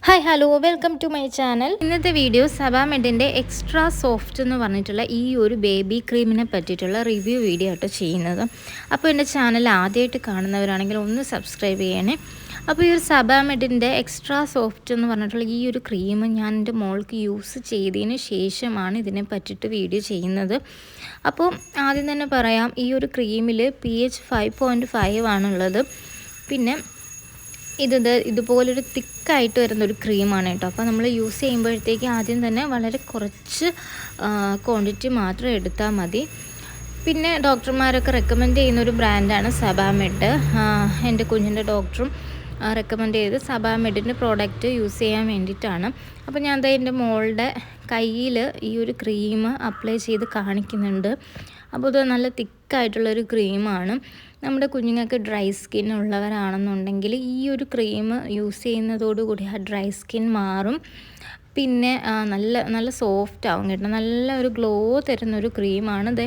Hi hello welcome to my channel. ഇന്നത്തെ video സബാമെഡിൻ്റെ extra soft എന്ന് പറഞ്ഞിട്ടുള്ള ഈ ഒരു ബേബി ക്രീമിനെ പറ്റിയിട്ടുള്ള റിവ്യൂ വീഡിയോ ആയിട്ട് ചെയ്യുന്നത്. അപ്പോൾ എൻ്റെ ചാനൽ ആദ്യമായിട്ട് കാണുന്നവരാണെങ്കിൽ ഒന്ന് സബ്സ്ക്രൈബ് ചെയ്യണേ. അപ്പോൾ ഈ ഒരു സബാമെഡിൻ്റെ എക്സ്ട്രാ സോഫ്റ്റ് എന്ന് പറഞ്ഞിട്ടുള്ള ഈ ഒരു ക്രീം ഞാൻ എൻ്റെ മോൾക്ക് യൂസ് ചെയ്തതിന് ശേഷമാണ് ഇതിനെ പറ്റിയിട്ട് വീഡിയോ ചെയ്യുന്നത്. അപ്പോൾ ആദ്യം തന്നെ പറയാം, ഈ ഒരു ക്രീമിൽ pH 5.5 ആണുള്ളത്. പിന്നെ ഇതുപോലൊരു തിക്കായിട്ട് വരുന്നൊരു ക്രീമാണ് കേട്ടോ. അപ്പോൾ നമ്മൾ യൂസ് ചെയ്യുമ്പോഴത്തേക്ക് ആദ്യം തന്നെ വളരെ കുറച്ച് ക്വാണ്ടിറ്റി മാത്രം എടുത്താൽ മതി. പിന്നെ ഡോക്ടർമാരൊക്കെ റെക്കമെൻഡ് ചെയ്യുന്നൊരു ബ്രാൻഡാണ് സബാമെഡ്. എൻ്റെ കുഞ്ഞിൻ്റെ ഡോക്ടറും റെക്കമെൻഡ് ചെയ്ത് സബാമെഡിൻ്റെ പ്രോഡക്റ്റ് യൂസ് ചെയ്യാൻ വേണ്ടിയിട്ടാണ്. അപ്പോൾ ഞാൻ എൻ്റെ മോളുടെ കയ്യിൽ ഈ ഒരു ക്രീം അപ്ലൈ ചെയ്ത് കാണിക്കുന്നുണ്ട്. അപ്പോൾ ഇത് നല്ല തിക്കായിട്ടുള്ളൊരു ക്രീമാണ്. നമ്മുടെ കുഞ്ഞുങ്ങൾക്ക് ഡ്രൈ സ്കിൻ ഉള്ളവരാണെന്നുണ്ടെങ്കിൽ ഈ ഒരു ക്രീം യൂസ് ചെയ്യുന്നതോടുകൂടി ആ ഡ്രൈ സ്കിൻ മാറും. പിന്നെ നല്ല സോഫ്റ്റ് ആവും കേട്ടോ. നല്ല ഒരു ഗ്ലോ തരുന്നൊരു ക്രീമാണ്. ഇത്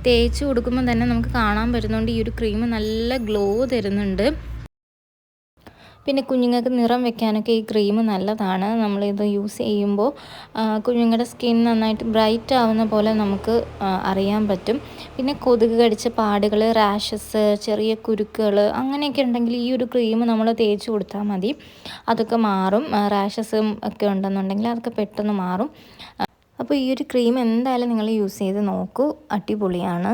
തേച്ച് കൊടുക്കുമ്പോൾ തന്നെ നമുക്ക് കാണാൻ പറ്റുന്നുണ്ട് ഈ ഒരു ക്രീം നല്ല ഗ്ലോ തരുന്നുണ്ട്. പിന്നെ കുഞ്ഞുങ്ങൾക്ക് നിറം വെക്കാനൊക്കെ ഈ ക്രീം നല്ലതാണ്. നമ്മളിത് യൂസ് ചെയ്യുമ്പോൾ കുഞ്ഞുങ്ങളുടെ സ്കിൻ നന്നായിട്ട് ബ്രൈറ്റ് ആവുന്ന പോലെ നമുക്ക് അറിയാൻ പറ്റും. പിന്നെ കൊതുക് കടിച്ച പാടുകൾ, റാഷസ്, ചെറിയ കുരുക്കുകൾ അങ്ങനെയൊക്കെ ഉണ്ടെങ്കിൽ ഈ ഒരു ക്രീം നമ്മൾ തേച്ച് കൊടുത്താൽ മതി, അതൊക്കെ മാറും. റാഷസും ഒക്കെ ഉണ്ടെന്നുണ്ടെങ്കിൽ അതൊക്കെ പെട്ടെന്ന് മാറും. അപ്പോൾ ഈ ഒരു ക്രീം എന്തായാലും നിങ്ങൾ യൂസ് ചെയ്ത് നോക്കൂ, അടിപൊളിയാണ്.